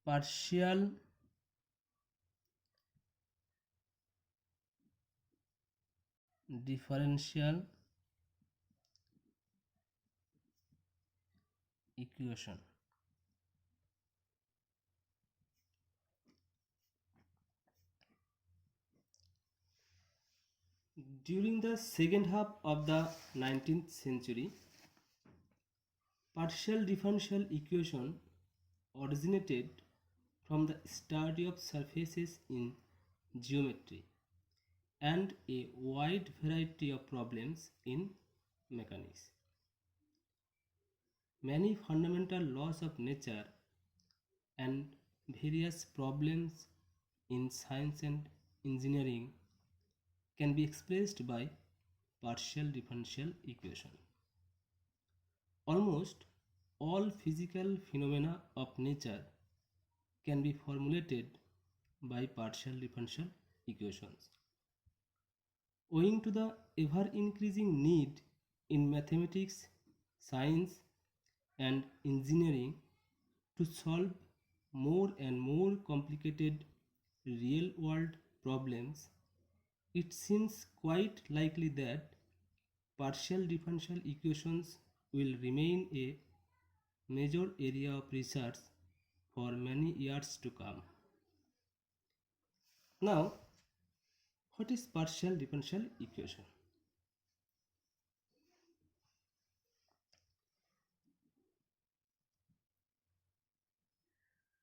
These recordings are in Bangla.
partial differential equation. During the second half of the 19th century, partial differential equation originated from the study of surfaces in geometry and a wide variety of problems in mechanics. Many fundamental laws of nature and various problems in science and engineering can be expressed by partial differential equation. Almost all physical phenomena of nature can be formulated by partial differential equations. Owing to the ever increasing need in mathematics, science, and engineering to solve more and more complicated real world problems, it seems quite likely that partial differential equations will remain a major area of research for many years to come. Now, what is partial differential equation?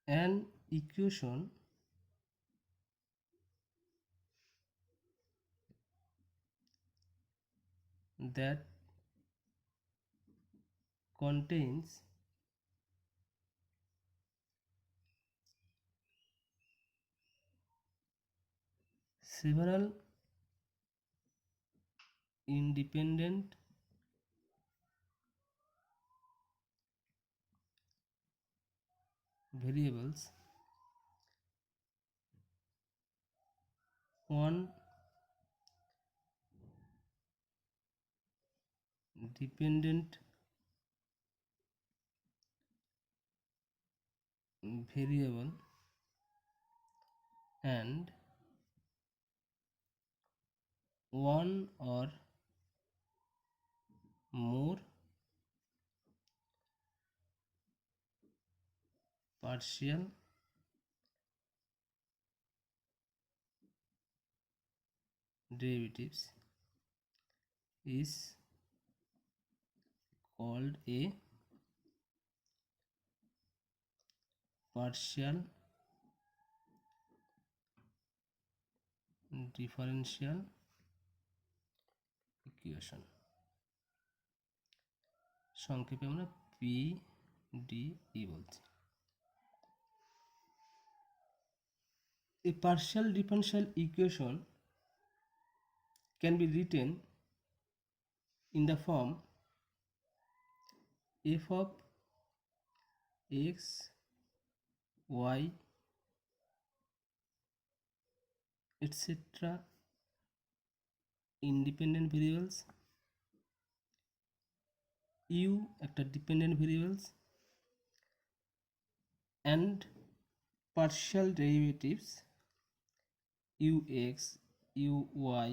An equation that contains several independent variables, one dependent variable, and one or more partial derivatives is called a partial differential equation. সংক্ষেপে আমরা PDE বলছি। A partial differential equation can be written in the form f of x, y, etc. independent variables, u একটা dependent variables, and partial derivatives ux, uy,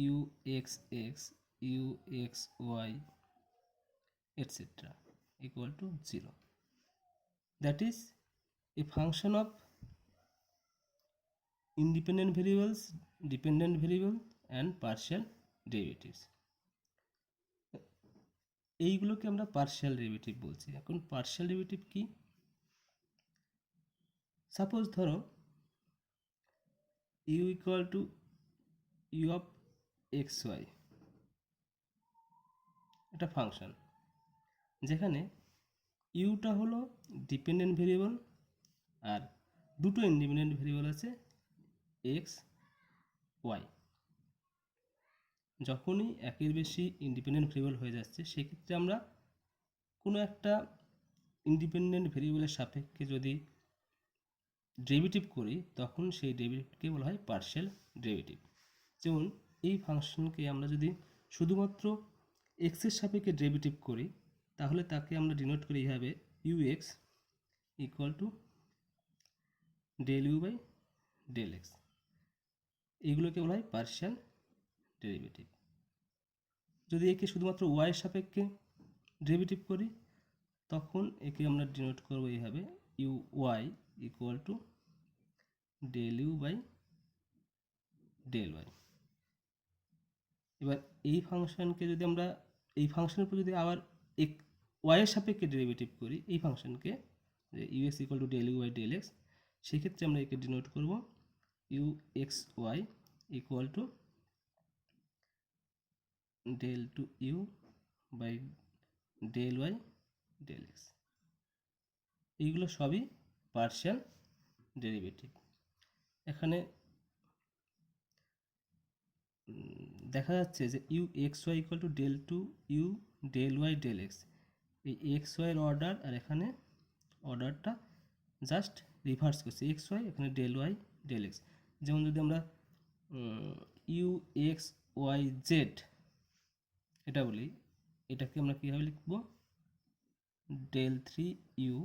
uxx, uxy, etc. equal to 0. That is a function of independent variables, dependent variable, and partial derivatives. এইগুলোকে আমরা পার্শিয়াল ডেরিভেটিভ বলছি। এখন পার্শিয়াল ডেরিভেটিভ কি? সাপোজ ধরো u equal to u of x y, এটা ফাংশন যেখানে ইউটা হলো ডিপেন্ডেন্ট ভেরিয়েবল আর দুটো ইন্ডিপেন্ডেন্ট ভেরিয়েবল আছে এক্স ওয়াই। যখনই একের বেশি ইন্ডিপেন্ডেন্ট ভেরিয়েবল হয়ে যাচ্ছে সেক্ষেত্রে আমরা কোনো একটা ইন্ডিপেন্ডেন্ট ভেরিয়েবলের সাপেক্ষে যদি ডেরিভেটিভ করি তখন সেই ডেরিভেটিভকে বলা হয় পার্শিয়াল ডেরিভেটিভ। যেমন এই ফাংশনকে আমরা যদি শুধুমাত্র এক্সের সাপেক্ষে ডেরিভেটিভ করি তাহলে তাকে আমরা ডিনোট করি এইভাবে u x equal to del u by del x, এইগুলোকে বলা হয় পার্শিয়াল ডেরিভেটিভ। যদি একে শুধুমাত্র ওয়াইয়ের সাপেক্ষে ডেরিভেটিভ করি তখন একে আমরা ডিনোট করবো এইভাবে, u y equal to del u by del y. এবার এই ফাংশনকে যদি আমরা এই ফাংশনের উপর যদি আবার ওয়াইয়ের সাপেক্ষে ডেরিভেটিভ করি এই ফাংশনকে, যে u x equal to del u by del x, সেক্ষেত্রে আমরা একে ডিনোট করব u x y equal to del two u by del y del x. এইগুলো সবই পার্শিয়াল ডেরিভেটিভ। এখানে দেখা যাচ্ছে যে u x y equal to del two u del y del x, এই এক্স ওয়াইয়ের অর্ডার আর এখানে অর্ডারটা জাস্ট রিভার্স করছে, এক্স ওয়াই এখানে ডেল ওয়াই ডেল এক্স। যেমন যদি আমরা ইউ এক্স ওয়াই জেড এটা বলি, এটাকে আমরা কীভাবে লিখব, del three u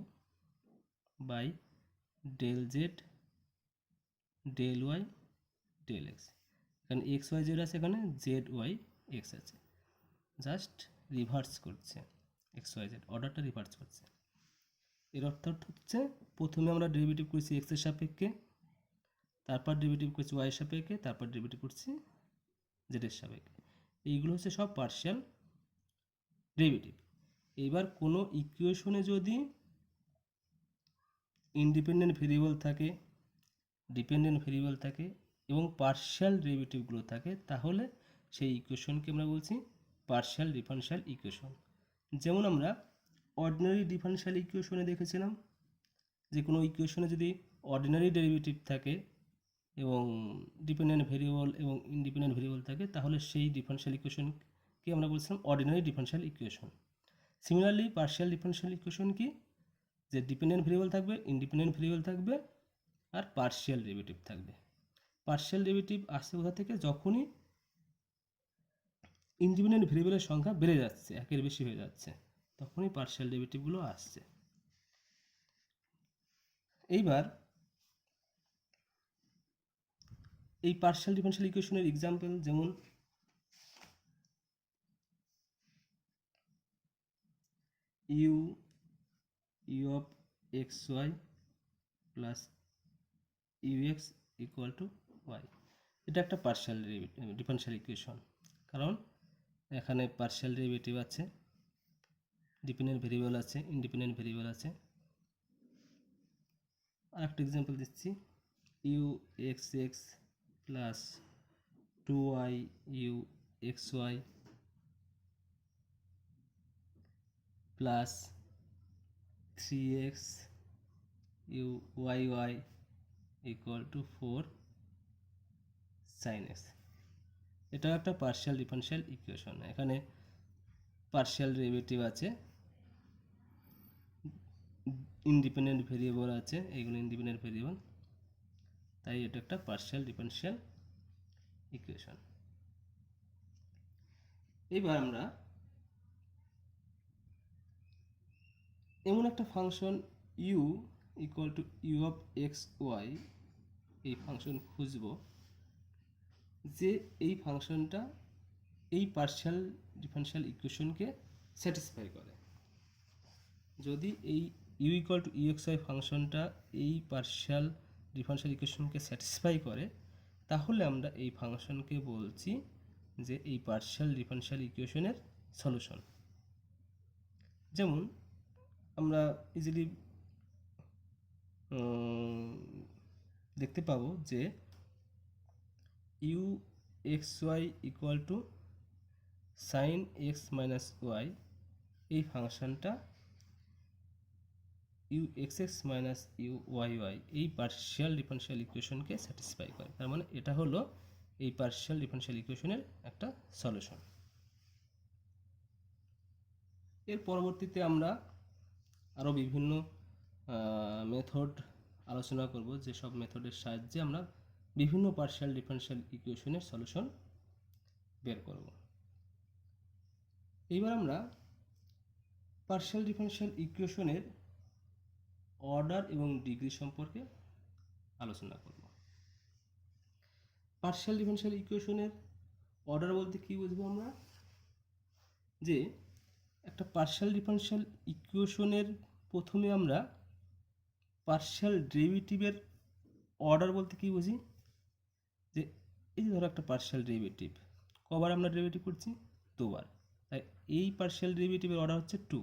by del z del y del x. এখানে এক্স ওয়াই জেড আছে, এখানে জেড ওয়াই এক্স আছে, জাস্ট রিভার্স করছে, এক্স ওয়াই জেড অর্ডারটা রিভার্স করছে। এর অর্থ হচ্ছে প্রথমে আমরা ডেরিভেটিভ করেছি এক্সের সাপেক্ষে, তারপর ডেরিভেটিভ করছি ওয়াইয়ের সাপেক্ষে, তারপর ডেরিভেটিভ করছি জেডের সাপেক্ষে। এইগুলো হচ্ছে সব পার্শিয়াল ডেরিভেটিভ। এবার কোনো ইকুয়েশনে যদি ইন্ডিপেন্ডেন্ট ভেরিয়েবল থাকে, ডিপেন্ডেন্ট ভেরিয়েবল থাকে এবং পার্শিয়াল ডেরিভেটিভগুলো থাকে, তাহলে সেই ইকুয়েশনকে আমরা বলছি পার্শিয়াল ডিফারেনশিয়াল ইকুয়েশন। যেমন আমরা অর্ডিনারি ডিফারেনশিয়াল ইকুয়েশনে দেখেছিলাম যে কোনো ইকুয়েশনে যদি অর্ডিনারি ডেরিভেটিভ থাকে এবং ডিপেন্ডেন্ট ভেরিয়েবল এবং ইন্ডিপেন্ডেন্ট ভেরিয়েবল থাকে, তাহলে সেই ডিফারেনশিয়াল ইকুয়েশনকে আমরা বলছিলাম ordinary differential equation. Similarly partial differential equation কি, যে ডিপেন্ডেন্ট ভেরিয়েবল থাকবে, ইন্ডিপেন্ডেন্ট ভেরিয়েবল থাকবে আর পার্শিয়াল ডেরিভেটিভ থাকবে। পার্শিয়াল ডেরিভেটিভ আসছে কোথা থেকে, যখনই ইন্ডিপেন্ডেন্ট ভেরিয়েবলের সংখ্যা বেড়ে যাচ্ছে, একের বেশি হয়ে যাচ্ছে, তখনই পার্শিয়াল ডেরিভেটিভগুলো আসছে। এইবার এই পার্শিয়াল ডিফারেনশিয়াল ইকুয়েশনের এক্সাম্পল, যেমন u of x y plus u x equal to y, এটা একটা পার্শিয়াল ডিফারেনশিয়াল ইকুয়েশন, কারণ এখানে পার্শিয়াল ডেরিভেটিভ আছে, ডিপেন্ডেন্ট ভেরিয়েবল আছে, ইন্ডিপেন্ডেন্ট ভেরিয়েবল আছে। আর একটা এক্সাম্পল দিচ্ছি, u x x plus two y u x y plus three x u y y equal to four sine x. এটা একটা পার্শিয়াল ডিফারেনশিয়াল ইকুয়েশন। এখানে পার্শিয়াল ডেরিভেটিভ আছে, ইন্ডিপেন্ডেন্ট ভেরিয়েবল আছে, এইগুলো ইন্ডিপেন্ডেন্ট ভেরিয়েবল, তাই এটা একটা পার্শিয়াল ডিফারেনশিয়াল ইকুয়েশন। এবার আমরা এমন একটা function u equal to u of x y, এই ফাংশন খুঁজব যে এই ফাংশনটা এই পার্শিয়াল ডিফারেনশিয়াল ইকুয়েশনকে স্যাটিসফাই করে। যদি এই u equal to u x y ফাংশনটা এই পার্শিয়াল ডিফারেনশিয়াল ইকুয়েশনকে স্যাটিসফাই করে, তাহলে আমরা এই ফাংশনকে বলছি যে এই পার্শিয়াল ডিফারেনশিয়াল ইকুয়েশনের সলিউশন। যেমন আমরা ইজিলি দেখতে পাবো যে u x y equal to sine x minus y, এই ফাংশনটা u x x minus u y y এই পার্শিয়াল ডিফারেনশিয়াল ইকুয়েশনকে স্যাটিসফাই করে। তার মানে এটা হলো এই পার্শিয়াল ডিফারেনশিয়াল ইকুয়েশনের একটা সলিউশন। এর পরবর্তীতে আমরা আরও বিভিন্ন মেথড আলোচনা করব, যেসব মেথডের সাহায্যে আমরা বিভিন্ন পার্শিয়াল ডিফারেনশিয়াল ইকুয়েশনের সলিউশন বের করব। এইবার আমরা পার্শিয়াল ডিফারেনশিয়াল ইকুয়েশনের অর্ডার এবং ডিগ্রি সম্পর্কে আলোচনা করব। পার্শিয়াল ডিফারেনশিয়াল ইকুয়েশনের অর্ডার বলতে কী বুঝবো আমরা, যে একটা পার্শিয়াল ডিফারেনশিয়াল ইকুয়েশনের প্রথমে আমরা পার্শিয়াল ডেরিভেটিভের অর্ডার বলতে কী বুঝি, যে এই যে ধরো একটা পার্শিয়াল ডেরিভেটিভ, কবার আমরা ডেরিভেটিভ করছি, দুবার, তাই এই পার্শিয়াল ডেরিভেটিভের অর্ডার হচ্ছে 2।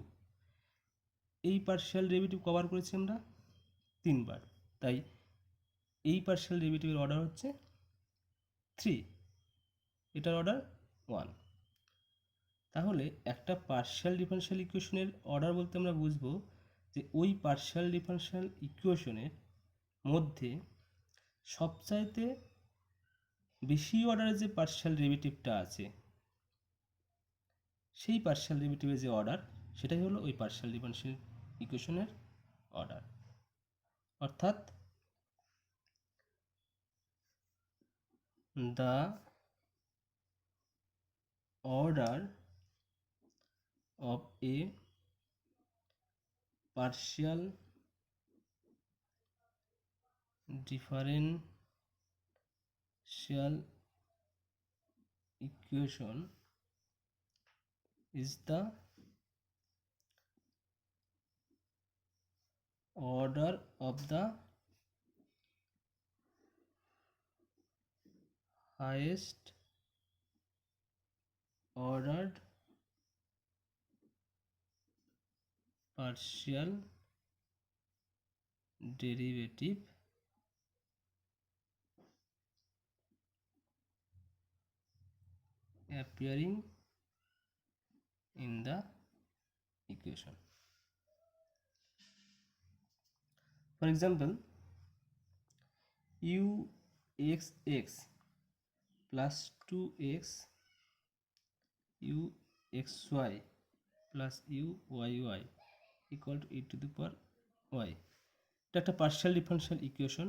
এই পার্শিয়াল ডেরিভেটিভ কভার করেছি আমরা 3বার, তাই এই পার্শিয়াল ডেরিভেটিভের অর্ডার হচ্ছে 3, এটার অর্ডার 1। তাহলে একটা পার্শিয়াল ডিফারেনশিয়াল ইকুয়েশনের অর্ডার বলতে আমরা বুঝবো যে ওই পার্শিয়াল ডিফারেনশিয়াল ইকুয়েশনের মধ্যে সবচাইতে বেশি অর্ডারের যে পার্শিয়াল ডেরিভেটিভটা আছে, সেই পার্শিয়াল ডেরিভেটিভের যে অর্ডার, সেটাই হলো ওই পার্শিয়াল ডিফারেনশিয়াল ইকুয়েশনের অর্ডার। অর্থাৎ the order of a partial differential equation is the order of the highest ordered partial derivative appearing in the equation. For example, uxx plus 2x uxy plus uyy equal to e to the power y, এটা একটা পার্শিয়াল ডিফারেনশিয়াল ইকুয়েশন।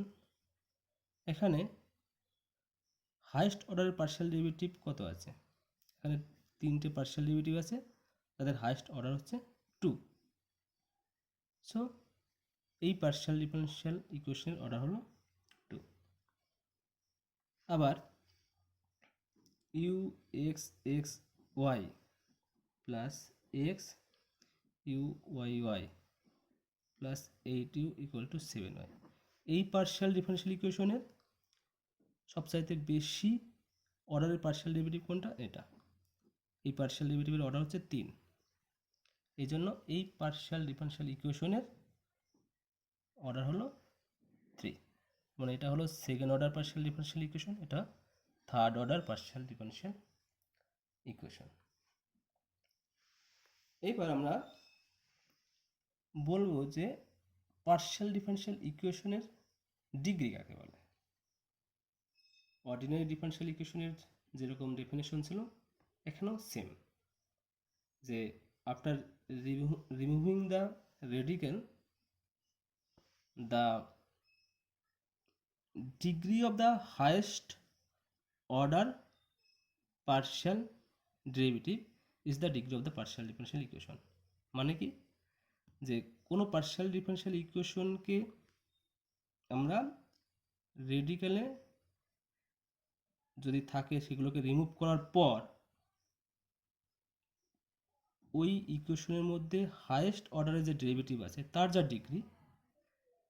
এখানে হাইয়েস্ট অর্ডারের পার্শিয়াল ডেরিভেটিভ কত আছে, এখানে 3টে পার্শিয়াল ডেরিভেটিভ আছে, তাদের হাইয়েস্ট অর্ডার হচ্ছে 2। সো এই পার্শিয়াল ডিফারেনশিয়াল ইকুয়েশনের অর্ডার হলো 2। আবার uxxy plus x uyy plus 8u equal to 7y, এই পার্শিয়াল ডিফারেনশিয়াল ইকুয়েশনের সবচাইতে বেশি অর্ডারের পার্শিয়াল ডেরিভেটিভ কোনটা, এটা। এই পার্শিয়াল ডেরিভেটিভের অর্ডার হচ্ছে 3, এই জন্য এই পার্শিয়াল ডিফারেনশিয়াল ইকুয়েশনের অর্ডার হলো 3, মানে এটা হলো second order partial differential equation, এটা third order partial differential equation. এইবার আমরা বলবো যে পার্শিয়াল ডিফারেনশিয়াল ইকুয়েশনের ডিগ্রি কাকে বলে। অর্ডিনারি ডিফারেনশিয়াল ইকুয়েশনের যেরকম ডেফিনেশন ছিল, এখানেও সেম, যে after removing the radical, the degree of the highest order partial derivative is the degree of the partial differential equation. মানে কি, যে কোনো পার্শিয়াল ডিফারেনশিয়াল ইকুয়েশনকে আমরা রেডিক্যালে যদি থাকে সেগুলোকে রিমুভ করার পর ওই ইকুয়েশনের মধ্যে হাইয়েস্ট অর্ডারের যে ডেরিভেটিভ আছে তার যা ডিগ্রি,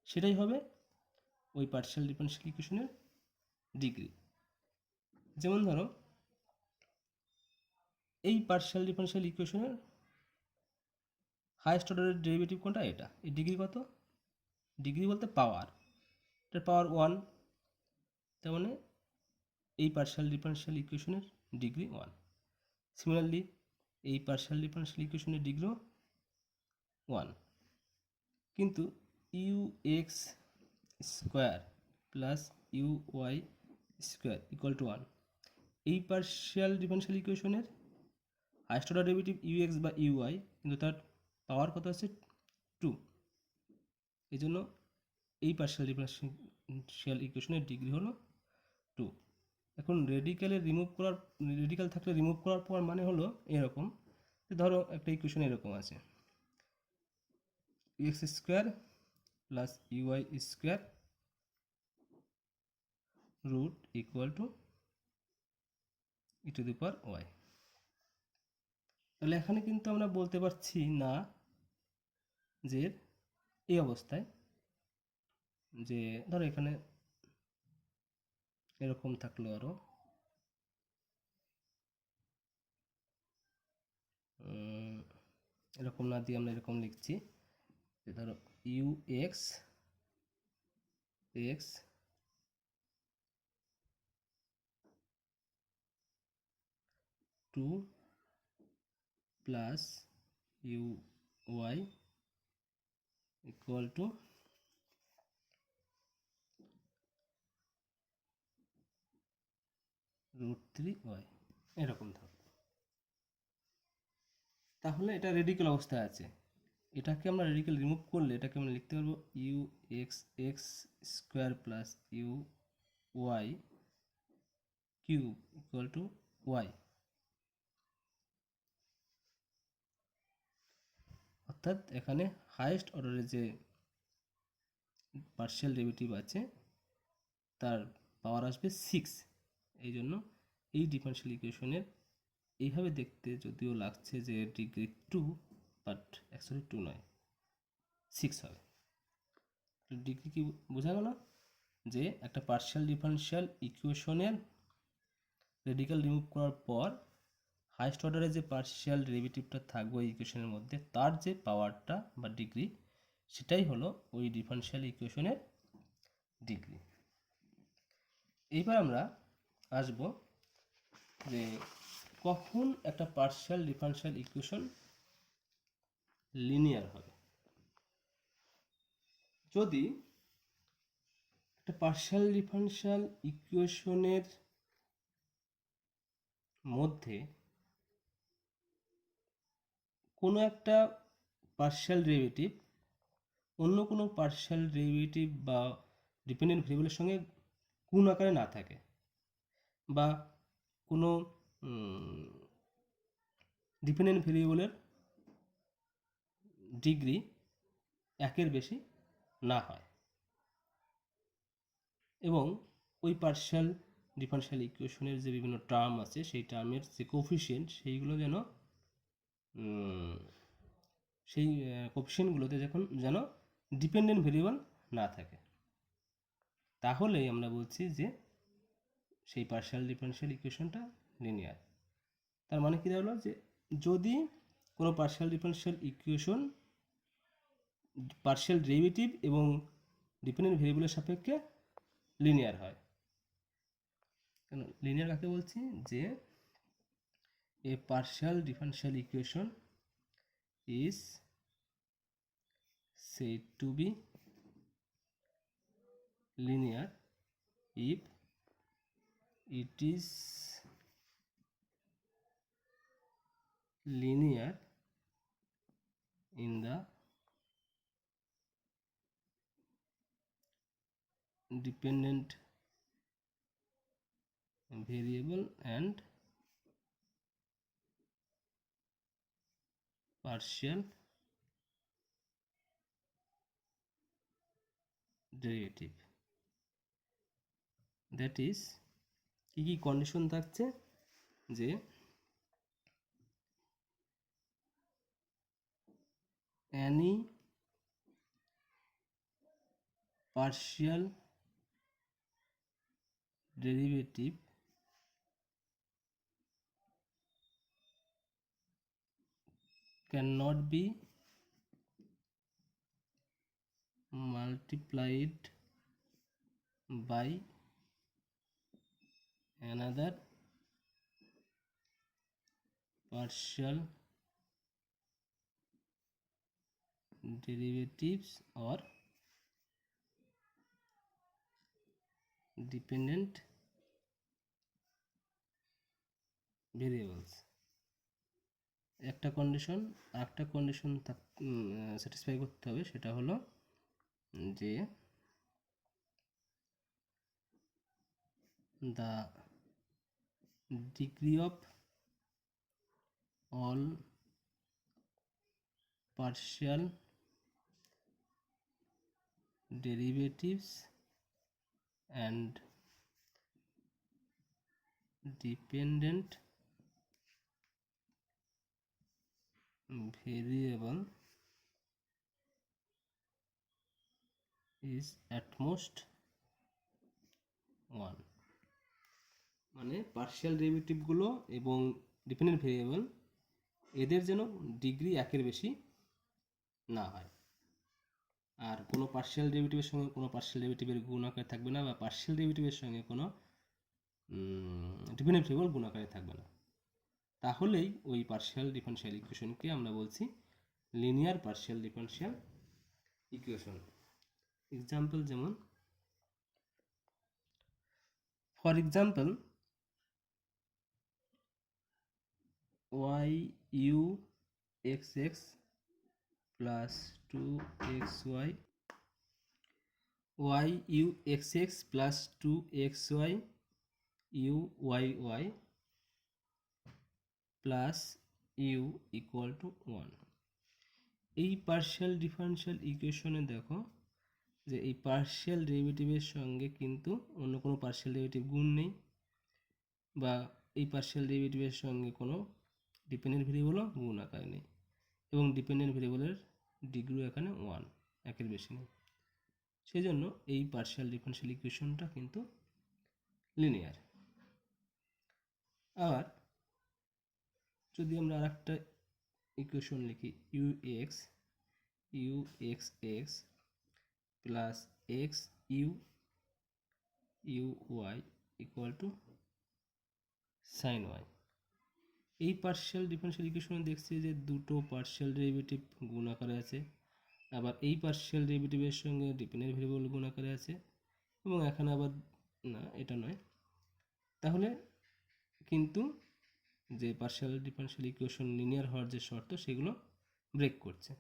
সেটাই হবে ওই পার্শিয়াল ডিফারেনশিয়াল ইকুয়েশনের ডিগ্রি। যেমন ধরো এই পার্শিয়াল ডিফারেনশিয়াল ইকুয়েশনের হাইয়েস্ট অর্ডারের ডেরিভেটিভ কোনটা, এটা, এই ডিগ্রি কত, ডিগ্রি বলতে পাওয়ার, এটার পাওয়ার 1, তার মানে এই পার্শিয়াল ডিফারেনশিয়াল ইকুয়েশনের ডিগ্রি 1। সিমিলারলি এই পার্শিয়াল ডিফারেনশিয়াল ইকুয়েশনের ডিগ্রি 1, কিন্তু ux square plus uy square equal to 1, এই পার্শিয়াল ডিফারেনশিয়াল ইকুয়েশনের হাইয়েস্ট অর্ডার ডেরিভেটিভ ux বা uy, কিন্তু তার পাওয়ার কত আছে 2, এই জন্য এই পার্শিয়াল ডিফারেনশিয়াল ইকুয়েশনের ডিগ্রি হলো 2। এখন রেডিক্যাল থাকলে রিমুভ করার পর মানে হলো এরকম, ধরো একটা ইকুয়েশন এরকম আছে, x square plus y square root equal to e to the power y. তাহলে এখানে কিন্তু আমরা বলতে পারছি না যে এই অবস্থায় যে ধরো এখানে এরকম থাকলো আরও এরকম না দিয়ে আমরা এরকম লিখছি যে ধরো u x x two plus u y equal to root three y এরকম থাকবে। তাহলে এটা রেডিক্যাল অবস্থায় আছে। এটাকে আমরা রেডিক্যাল রিমুভ করলে এটাকে আমরা লিখতে পারবো u x x square plus u y cube equal to y. অর্থাৎ এখানে হাইয়েস্ট অর্ডারের যে পার্শিয়াল ডেরিভেটিভ আছে তার পাওয়ার আসবে 6। এই জন্য এই ডিফারেনশিয়াল ইকুয়েশনের এইভাবে দেখতে যদিও লাগছে যে ডিগ্রি 2, বাট অ্যাকচুয়ালি 2 নয়, 6 হবে। ডিগ্রি কি বোঝা গেল? যে একটা পার্শিয়াল ডিফারেনশিয়াল ইকুয়েশনের রেডিক্যাল রিমুভ করার পর হাইয়েস্ট অর্ডারে যে পার্শিয়াল ডেরিভেটিভটা থাকবে ওই ইকুয়েশনের মধ্যে তার যে পাওয়ারটা বা ডিগ্রি সেটাই হলো ওই ডিফারেনশিয়াল ইকুয়েশনের ডিগ্রি। এইবার আমরা আসব যে কখন একটা পার্শিয়াল ডিফারেনশিয়াল ইকুয়েশন লিনিয়ার হবে। যদি একটা পার্শিয়াল ডিফারেনশিয়াল ইকুয়েশনের মধ্যে কোনো একটা পার্শিয়াল ডেরিভেটিভ অন্য কোনো পার্শিয়াল ডেরিভেটিভ বা ডিপেন্ডেন্ট ভেরিয়েবলের সঙ্গে গুণ আকারে না থাকে, বা কোনো ডিপেন্ডেন্ট ভেরিয়েবলের ডিগ্রি 1-এর বেশি না হয়, এবং ওই পার্শিয়াল ডিফারেনশিয়াল ইকুয়েশনের যে বিভিন্ন টার্ম আছে সেই টার্মের যে কোফিশিয়েন্ট সেইগুলো যেন সেই কোফিশিয়েন্টগুলোতে যেন ডিপেন্ডেন্ট ভেরিয়েবল না থাকে, তাহলেই আমরা বলছি যে সেই পার্শিয়াল ডিফারেনশিয়াল ইকুয়েশনটা লিনিয়ার। তার মানে কী দাঁড়ালো যে যদি কোনো partial differential equation partial derivative এবং ডিপেন্ডেন্ট ভেরিয়েবলের সাপেক্ষে লিনিয়ার হয়। কেন লিনিয়ার কাকে বলছি? যে a partial differential equation is said to be linear if it is linear in the dependent variable and partial derivative, that is কি কি কন্ডিশন থাকছে? যে any partial derivative cannot be multiplied by another partial derivatives or dependent variables। একটা কন্ডিশন আরেকটা কন্ডিশন স্যাটিসফাই করতে হবে, সেটা হলো যে the degree of all partial derivatives and dependent variable is at most 1. মানে পার্শিয়াল ডেরিভেটিভগুলো এবং ডিপেন্ডেন্ট ভেরিয়েবল এদের যেন ডিগ্রি 1-এর বেশি না হয়। আর কোনো পার্শিয়াল ডেরিভেটিভের সঙ্গে কোনো পার্শিয়াল ডেরিভেটিভের গুণ আকারে থাকবে না, বা পার্শিয়াল ডেরিভেটিভের সঙ্গে কোনো ডিপেন্ডেন্ট ভেরিয়েবল গুণ আকারে থাকবে না। তাহলেই ওই পার্শিয়াল ডিফারেনশিয়াল ইকুয়েশনকে আমরা বলছি linear partial differential equation. Example যেমন, for example yu xx plus 2xy yu xx plus 2xy uyy plus u equal to 1। এই পার্শিয়াল ডিফারেনশিয়াল ইকুয়েশনে দেখো যে এই পার্শিয়াল ডেরিভেটিভের সঙ্গে কিন্তু অন্য কোনো পার্শিয়াল ডেরিভেটিভ গুণ নেই, বা এই পার্শিয়াল ডেরিভেটিভের সঙ্গে কোনো ডিপেন্ডেন্ট ভেরিয়েবলও গুণ আকারে নেই, এবং ডিপেন্ডেন্ট ভেরিয়েবলের ডিগ্রিও এখানে 1, 1-এর বেশি নেই। সেই জন্য এই পার্শিয়াল ডিফারেনশিয়াল ইকুয়েশনটা কিন্তু লিনিয়ার। আবার যদি আমরা আরেকটা ইকুয়েশন লিখি uxx plus x uy equal to sin y, এই পার্শিয়াল ডিফারেনশিয়াল ইকুয়েশনে দেখছি যে দুটো পার্শিয়াল ডেরিভেটিভ গুণ আকারে আছে, আবার এই পার্শিয়াল ডেরিভেটিভের সঙ্গে ডিপেন্ডেন্ট ভেরিয়েবল গুণ আকারে আছে, এবং এখানে আবার না, এটা নয়। তাহলে কিন্তু যে পার্শিয়াল ডিফারেনশিয়াল ইকুয়েশন লিনিয়ার হওয়ার যে শর্ত সেগুলো ব্রেক করছে,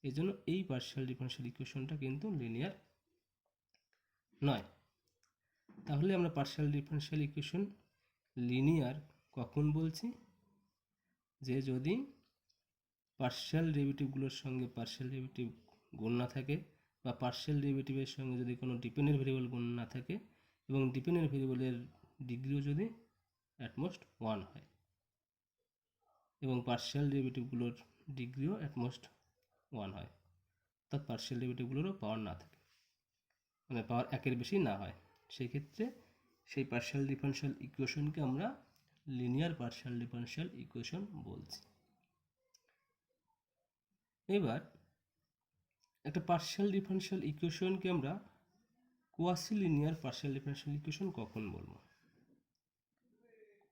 এই জন্য এই পার্শিয়াল ডিফারেনশিয়াল ইকুয়েশনটা কিন্তু লিনিয়ার নয়। তাহলে আমরা পার্শিয়াল ডিফারেনশিয়াল ইকুয়েশন লিনিয়ার কখন বলছি? যে যদি পার্শিয়াল ডেরিভেটিভগুলোর সঙ্গে পার্শিয়াল ডেরিভেটিভ গুণ না থাকে, বা পার্শিয়াল ডেরিভেটিভের সঙ্গে যদি কোনো ডিপেন্ডেন্ট ভেরিয়েবল গুণ না থাকে, এবং ডিপেন্ডেন্ট ভেরিয়েবলের ডিগ্রিও যদি অ্যাটমোস্ট 1 হয়, এবং পার্শিয়াল ডেরিভেটিভগুলোর ডিগ্রিও অ্যাটমোস্ট 1 হয়, অর্থাৎ পার্শিয়াল ডেরিভেটিভগুলোরও পাওয়ার না থাকে, মানে পাওয়ার 1-এর বেশি না হয়, সেই ক্ষেত্রে সেই পার্শিয়াল ডিফারেনশিয়াল ইকুয়েশনকে আমরা লিনিয়ার পার্শিয়াল ডিফারেনশিয়াল ইকুয়েশন বলছি। এবার একটা পার্শিয়াল ডিফারেনশিয়াল ইকুয়েশনকে আমরা quasi linear partial differential equation কখন বলবো?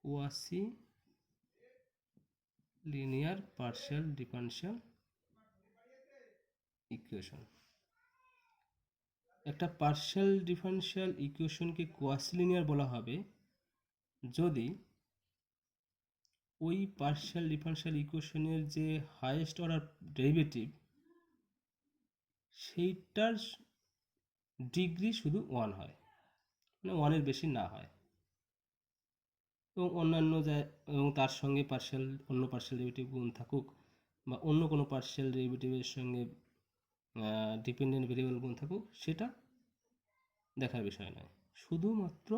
Quasi linear partial differential equation. একটা পার্শিয়াল ডিফারেনশিয়াল ইকুয়েশনকে কোয়াসি লিনিয়ার বলা হবে যদি ওই পার্শিয়াল ডিফারেনশিয়াল ইকুয়েশনের যে হাইয়েস্ট অর্ডার ডেরিভেটিভ সেইটার ডিগ্রি শুধু 1 হয়, মানে 1-এর বেশি না হয়, এবং অন্যান্য এবং তার সঙ্গে অন্য পার্শিয়াল ডেরিভেটিভ গুণ থাকুক, বা অন্য কোনো পার্শিয়াল ডেরিভেটিভের সঙ্গে ডিপেন্ডেন্ট ভেরিয়েবল গুণ থাকুক, সেটা দেখার বিষয় নয়। শুধুমাত্র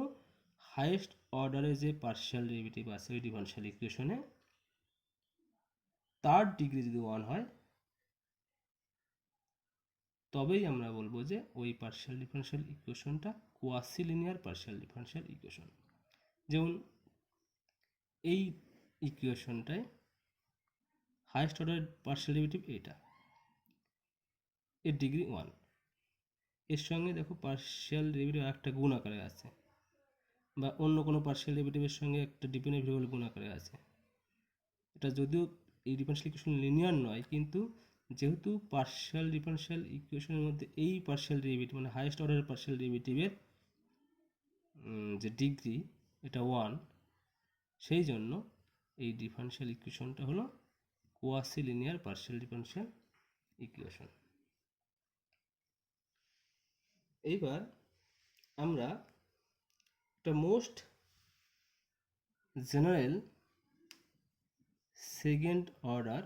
হাইয়েস্ট অর্ডারে যে পার্শিয়াল ডেরিভেটিভ আছে ওই ডিফারেনশিয়াল ইকুয়েশনে, তার ডিগ্রি যদি 1 হয়, তবেই আমরা বলবো যে ওই পার্শিয়াল ডিফারেনশিয়াল ইকুয়েশনটা quasi linear partial differential equation. যেমন এই ইকুয়েশনটায় হাইয়েস্ট অর্ডার পার্শিয়াল ডেরিভেটিভ এটা, এর ডিগ্রি 1, এর সঙ্গে দেখো পার্শিয়াল ডেরিভেটিভ একটা গুণ আকারে আছে, বা অন্য কোনো পার্শিয়াল ডেরিভেটিভের সঙ্গে একটা ডিপেন্ডেন্ট ভেরিয়েবল গুণ আকারে আছে। এটা যদিও এই ডিফারেনশিয়াল ইকুয়েশন লিনিয়ার নয়, কিন্তু যেহেতু পার্শিয়াল ডিফারেনশিয়াল ইকুয়েশনের মধ্যে এই পার্শিয়াল ডেরিভেটিভ মানে হাইয়েস্ট অর্ডারের পার্শিয়াল ডেরিভেটিভের যে ডিগ্রি এটা 1, সেই জন্য এই ডিফারেনশিয়াল ইকুয়েশনটা হলো quasi linear partial differential equation. এইবার আমরা একটা most general second order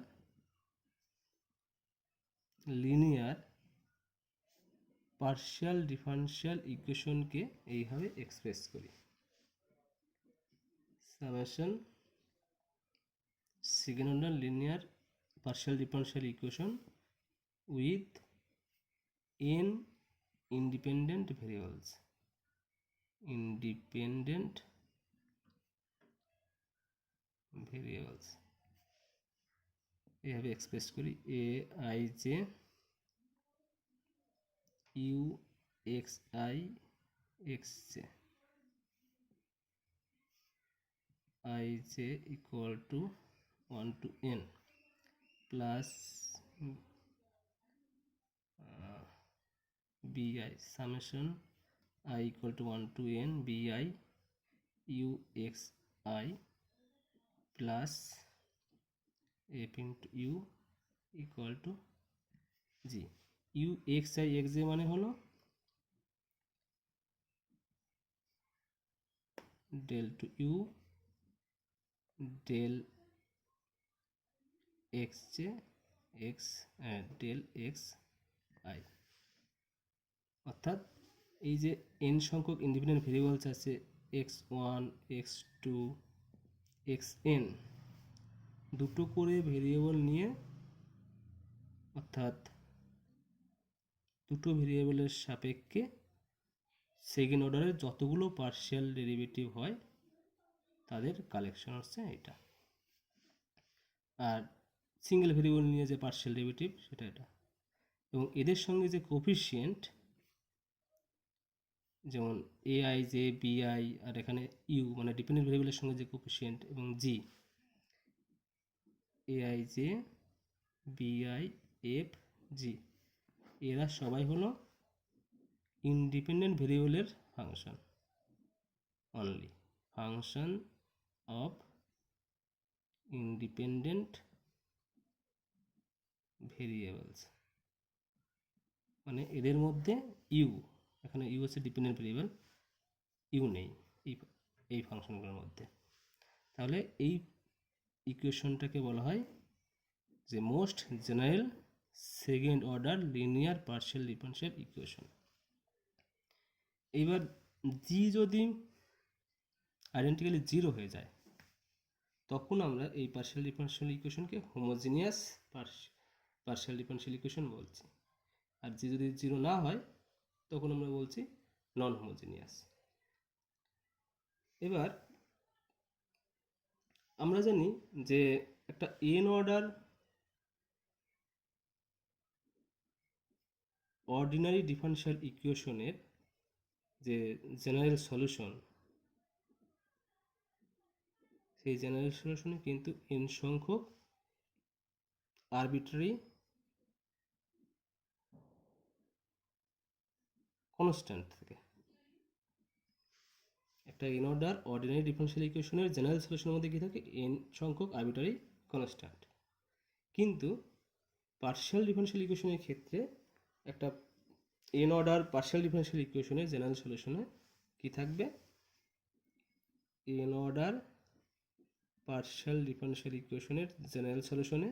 linear partial differential ইকুয়েশনকে এইভাবে এক্সপ্রেস করি, summation second order linear partial differential equation with n independent variables, এইভাবে এক্সপ্রেস করি এ I J U x I x J I J equal to 1 to n plus bi summation I equal to 1 to n bi u x I plus f into u equal to g u x I x j মানে হলো del to u del x j x del x I, অর্থাৎ এই যে n সংখ্যক ইন্ডিপেন্ডেন্ট ভেরিয়েবলস আছে x1 x2 xn, দুটো করে ভেরিয়েবল নিয়ে অর্থাৎ দুটো ভেরিয়েবলের সাপেক্ষে সেকেন্ড অর্ডারের যতগুলো পার্শিয়াল ডেরিভেটিভ হয় তাদের কালেকশন হচ্ছে এটা, আর সিঙ্গেল ভেরিয়েবল নিয়ে যে পার্শিয়াল ডেরিভেটিভ সেটা এটা, এবং এদের সঙ্গে যে কোফিশিয়েন্ট যেমন A I J B I R এখানে ইউ মানে ডিপেন্ডেন্ট ভেরিয়েবলের সঙ্গে যে কোফিশিয়েন্ট এবং G A I J B I F G, এরা সবাই হলো ইন্ডিপেন্ডেন্ট ভেরিয়েবলের function, only function of independent variables, মানে এদের মধ্যে ইউ, এখানে ইউ হচ্ছে ডিপেন্ডেন্ট ভেরিয়েবল, ইউ নেই এই ফাংশনগুলোর মধ্যে। তাহলে এই ইকুয়েশনটাকে বলা হয় যে most general second order linear partial differential equation. এইবার জি যদি আইডেন্টিক্যালি জিরো হয়ে যায় তখন আমরা এই পার্শিয়াল ডিফারেনশিয়াল ইকুয়েশনকে হোমোজিনিয়াস পার্শিয়াল ডিফারেনশিয়াল ইকুয়েশন বলছি, আর জি যদি জিরো না হয় তখন আমরা বলছি নন হোমোজিনিয়াস। এবার আমরা জানি যে একটা এন অর্ডার অর্ডিনারি ডিফারেনশিয়াল ইকুয়েশনের যে জেনারেল সলিউশন, সেই জেনারেল সলিউশনে কিন্তু এন সংখ্যক আরবিট্রারি কনস্ট্যান্ট থাকে। একটা এন অর্ডার অর্ডিনারি ডিফারেনশিয়াল ইকুয়েশনের জেনারেল সলিউশনের মধ্যে কি থাকে? এন সংখ্যক আরবিট্রারি কনস্ট্যান্ট। কিন্তু পার্শিয়াল ডিফারেনশিয়াল ইকুয়েশনের ক্ষেত্রে একটা এন অর্ডার পার্শিয়াল ডিফারেনশিয়াল ইকুয়েশনের জেনারেল সলিউশনে কি থাকবে? এন অর্ডার পার্শিয়াল ডিফারেনশিয়াল ইকুয়েশনের জেনারেল সলিউশনে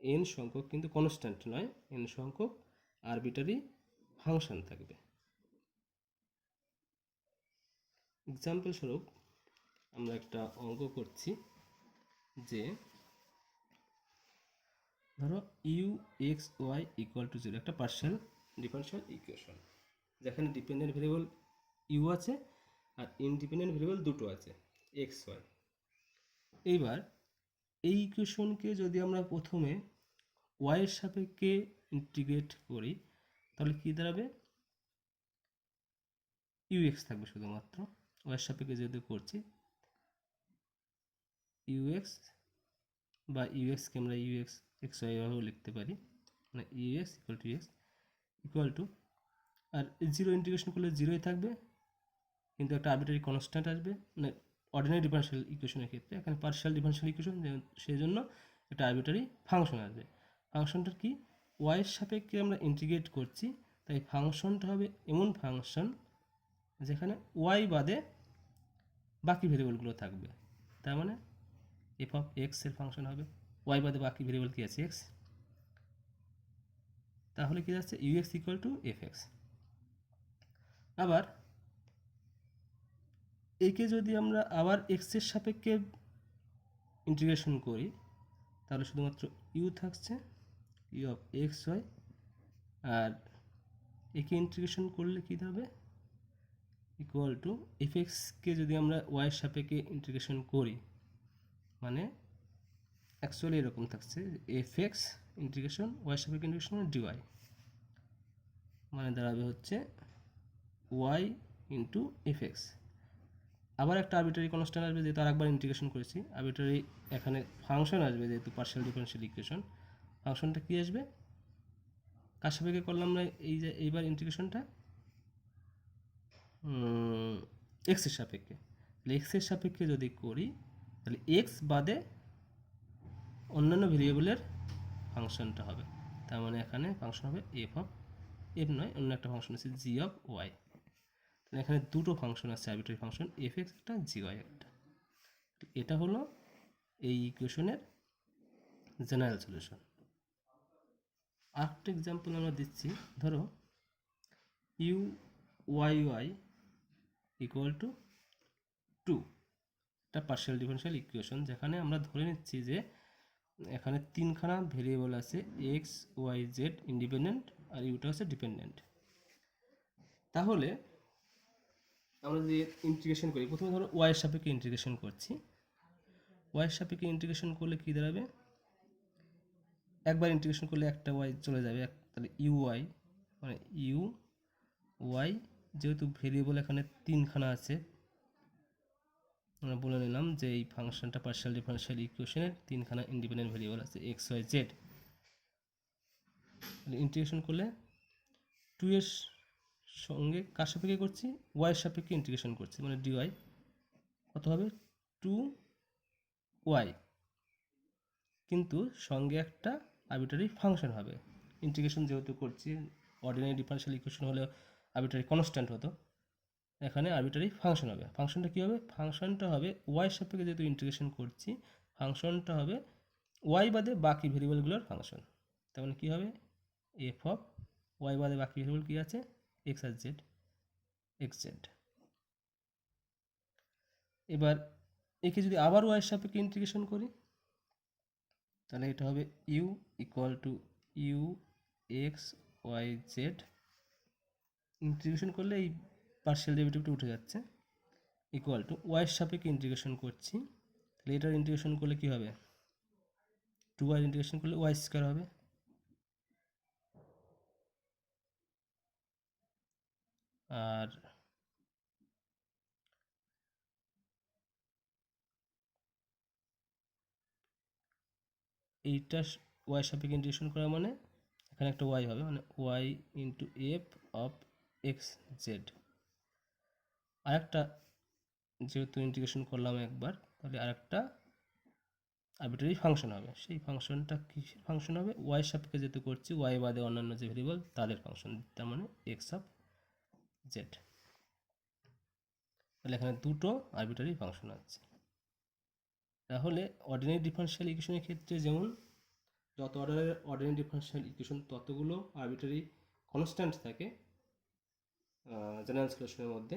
এন সংখ্যক কিন্তু কনস্ট্যান্ট নয়, এন সংখ্যক আরবিট্রারি ফাংশন থাকবে। এক্সাম্পল স্বরূপ আমরা একটা অঙ্ক করছি যে ধরো u x y equal to zero, একটা পার্শিয়াল ডিফারেনশিয়াল ইকুয়েশন যেখানে ডিপেন্ডেন্ট ভেরিয়েবল ইউ আছে আর ইন্ডিপেন্ডেন্ট ভেরিয়েবল দুটো আছে এক্স ওয়াই। এইবার এই ইকুয়েশনকে যদি আমরা প্রথমে ওয়াইয়ের সাপেক্ষে ইন্টিগ্রেট করি তাহলে কী দাঁড়াবে? ইউ এক্স থাকবে শুধুমাত্র, ওয়াইয়ের সাপেক্ষে যেহেতু করছি ইউ এক্স বা ইউএক্সকে আমরা ইউএক্স এক্স ওয়াই এভাবেও লিখতে পারি, মানে ইউএক্স ইকুয়াল টু আর জিরো ইন্টিগ্রেশন করলে জিরোই থাকবে, কিন্তু একটা আরবিট্রারি কনস্ট্যান্ট আসবে, মানে অর্ডিনারি ডিফারেনশিয়াল ইকুয়েশনের ক্ষেত্রে। এখানে পার্শিয়াল ডিফারেনশিয়াল ইকুয়েশন সেই জন্য একটা আরবিট্রারি ফাংশন আসবে। ফাংশনটার কি? ওয়াইয়ের সাপেক্ষে আমরা ইন্টিগ্রেট করছি, তাই ফাংশনটা হবে এমন ফাংশন যেখানে ওয়াই বাদে বাকি ভেরিয়েবলগুলো থাকবে। তার মানে এফ অফ এক্স এর ফাংশন হবে, ওয়াই বাদে বাকি ভেরিয়েবল কি আছে? এক্স। তাহলে কি যাচ্ছে? U x equal to f x. আবার একে যদি আমরা আবার এক্সের সাপেক্ষে ইন্টিগ্রেশন করি তাহলে শুধুমাত্র ইউ থাকছে, ইউ অফ এক্স ওয়াই, আর একে ইন্টিগ্রেশন করলে কী হবে, ইকুয়াল টু এফ এক্সকে যদি আমরা ওয়াইয়ের সাপেক্ষে ইন্টিগ্রেশন করি মানে অ্যাকচুয়ালি এরকম থাকছে এফ এক্স ইন্টিগ্রেশন ওয়াইয়ের সাপেক্ষে ইন্টিগ্রেশন ডিওয়াই, মানে দাঁড়াবে হচ্ছে ওয়াই ইন্টু এফ এক্স। আবার একটা আরবিটারি কনস্ট্যান্ট আসবে, যেহেতু আরেকবার ইন্টিগ্রেশন করেছি, আরবিটারি এখানে ফাংশন আসবে, যেহেতু পার্শিয়াল ডিফারেনশিয়াল ইকুয়েশন, ফাংশনটা কী আসবে, কার সাপেক্ষে করলাম আমরা এইবার ইন্টিগ্রেশনটা, এক্সের সাপেক্ষে। তাহলে এক্সের সাপেক্ষে যদি করি তাহলে এক্স বাদে অন্যান্য ভেরিয়েবলের ফাংশনটা হবে, তার মানে এখানে ফাংশন হবে এফ নয় অন্য একটা ফাংশন আছে জি অফ ওয়াই। এখানে দুটো ফাংশন আছে আরবিটারি ফাংশন, এফ এক্স একটা, জি ওয়াই একটা। এটা হলো এই ইকুয়েশনের জেনারেল সলিউশন। আরেকটা এক্সাম্পল আমরা দিচ্ছি, ধরো u y y equal to 2, এটা পার্শিয়াল ডিফারেনশিয়াল ইকুয়েশন, যেখানে আমরা ধরে নিচ্ছি যে এখানে তিনখানা ভেরিয়েবল আছে, এক্স ওয়াই জেড ইন্ডিপেন্ডেন্ট আর ইউটা হচ্ছে ডিপেন্ডেন্ট। তাহলে আমরা যদি ইন্টিগ্রেশন করি, প্রথমে ধরো ওয়াইয়ের সাপেক্ষে ইন্টিগ্রেশন করছি, ওয়াইয়ের সাপেক্ষে ইন্টিগ্রেশন করলে কী দাঁড়াবে, একবার ইন্টিগ্রেশন করলে একটা ওয়াই চলে যাবে, তাহলে ইউ ওয়াই মানে ইউ ওয়াই, যেহেতু ভেরিয়েবল এখানে তিনখানা আছে আমরা বলে নিলাম যে এই ফাংশনটা পার্শিয়াল ডিফারেনশিয়াল ইকুয়েশনের তিনখানা ইন্ডিপেন্ডেন্ট ভেরিয়েবল আছে এক্স ওয়াই জেড। ইন্টিগ্রেশন করলে 2 এর সঙ্গে কার সাপেক্ষে করছি, ওয়াইয়ের সাপেক্ষে ইন্টিগ্রেশন করছি, মানে ডিওয়াই কত হবে 2 ওয়াই, কিন্তু সঙ্গে একটা আরবিটারি ফাংশন হবে। ইন্টিগ্রেশন যেহেতু করছি, অর্ডিনারি ডিফারেনশিয়াল ইকুয়েশন হলে আরবিটারি কনস্ট্যান্ট হতো, এখানে আরবিটারি ফাংশন হবে। ফাংশনটা কী হবে, ফাংশনটা হবে ওয়াইয়ের সাপেক্ষে যেহেতু ইন্টিগ্রেশন করছি, ফাংশনটা হবে ওয়াই বাদে বাকি ভেরিয়েবলগুলোর ফাংশন। তার মানে কী হবে, এফ অফ ওয়াই বাদে বাকি ভেরিয়েবল কী আছে, এক্স আর জেড, এক্স জেড। এবার একে যদি আবার ওয়াইয়ের সাপেক্ষে ইন্টিগ্রেশন করি তাহলে এটা হবে u equal to u x y z, integration করলে এই পার্শিয়াল ডেরিভেটিভটা উঠে যাচ্ছে, ইকুয়াল টু ওয়াইয়ের সাপেক্ষে ইন্টিগ্রেশন করছি, তাহলে এটার ইন্টিগ্রেশন করলে কী হবে, 2y ইন্টিগ্রেশন করলে ওয়াই স্কোয়ার হবে, আর এইটা ওয়াই সাপেক্ষে ইন্টিগ্রেশন করা মানে এখানে একটা ওয়াই হবে, মানে y into f of x z. আরেকটা যেহেতু ইন্টিগ্রেশন করলাম একবার, তাহলে আরেকটা আরবিটারি ফাংশন হবে, সেই ফাংশনটা কিসের ফাংশন হবে, ওয়াই সাপেক্ষে যেহেতু করছি ওয়াই বাদে অন্যান্য যে ভেরিয়েবল তাদের ফাংশন, তার মানে এক্স অফ জেড। তাহলে এখানে দুটো আরবিটারি ফাংশন আছে। তাহলে অর্ডিনারি ডিফারেনশিয়াল ইকুয়েশনের ক্ষেত্রে যেমন যত অর্ডারের অর্ডিনারি ডিফারেনশিয়াল ইকুয়েশন ততগুলো আরবিটারি কনস্ট্যান্ট থাকে জেনারেল সলিউশনের মধ্যে,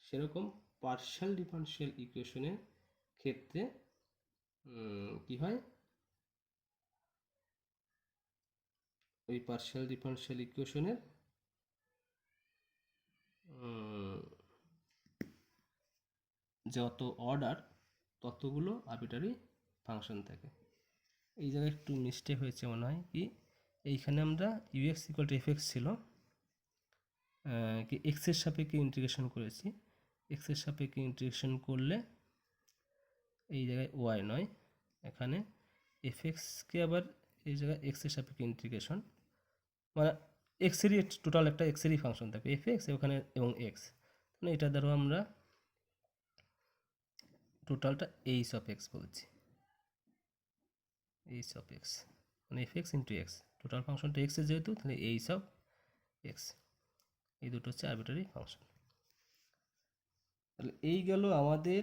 সেরকম পার্শিয়াল ডিফারেনশিয়াল ইকুয়েশনের ক্ষেত্রে কি হয়, ওই পার্শিয়াল ডিফারেনশিয়াল ইকুয়েশনের যত অর্ডার ততগুলো আরবিটারি ফাংশন থাকে। এই জায়গায় একটু মিস্টেক হয়েছে মনে হয়, কি এইখানে আমরা UX equal to f x ছিল, কি এক্সের সাপেক্ষে ইন্টিগ্রেশন করেছি, এক্সের সাপেক্ষে ইন্টিগ্রেশন করলে এই জায়গায় ওয়াই নয়, এখানে এফ এক্সকে আবার এই জায়গায় এক্সের সাপেক্ষে ইন্টিগ্রেশন, মানে এক্সেরই টোটাল একটা এক্সেরই ফাংশন থাকবে এফ এক্স ওখানে এবং এক্স, মানে এটা ধরো আমরা টোটালটা এইচ অফ এক্স বলছি, এইচ অফ এক্স মানে F x into x, total ফাংশনটা এক্সের যেহেতু তাহলে এইচ অফ এক্স, এই দুটো হচ্ছে আরবিটারি ফাংশন। তাহলে এই গেল আমাদের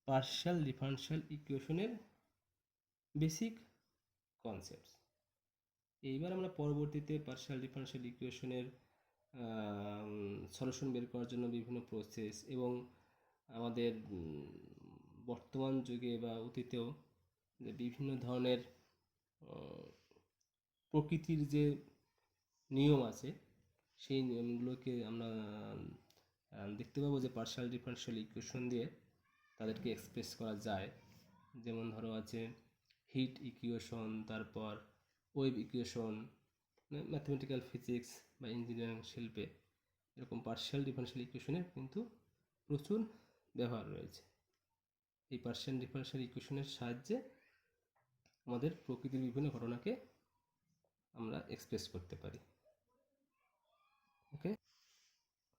পার্শিয়াল ডিফারেনশিয়াল ইকুয়েশনের বেসিক কনসেপ্টস। এইবার আমরা পরবর্তীতে পার্শিয়াল ডিফারেনশিয়াল ইকুয়েশনের সলিউশন বের করার জন্য বিভিন্ন প্রসেস, এবং আমাদের বর্তমান যুগে বা অতীতেও যে বিভিন্ন ধরনের প্রকৃতির যে নিয়ম আছে সেই নিয়মগুলোকে আমরা দেখতে পাবো যে পার্শিয়াল ডিফারেনশিয়াল ইকুয়েশন দিয়ে তাদেরকে এক্সপ্রেস করা যায়। যেমন ধরো আছে হিট ইকুয়েশন, তারপর ওয়েভ ইকুয়েশন, ম্যাথমেটিক্যাল ফিজিক্স বা ইঞ্জিনিয়ারিং শিল্পে এরকম পার্শিয়াল ডিফারেনশিয়াল ইকুয়েশনের কিন্তু প্রচুর ব্যবহার রয়েছে। এই পার্শিয়াল ডিফারেনশিয়াল ইকুয়েশনের সাহায্যে আমাদের প্রকৃতির বিভিন্ন ঘটনাকে আমরা এক্সপ্রেস করতে পারি। ওকে।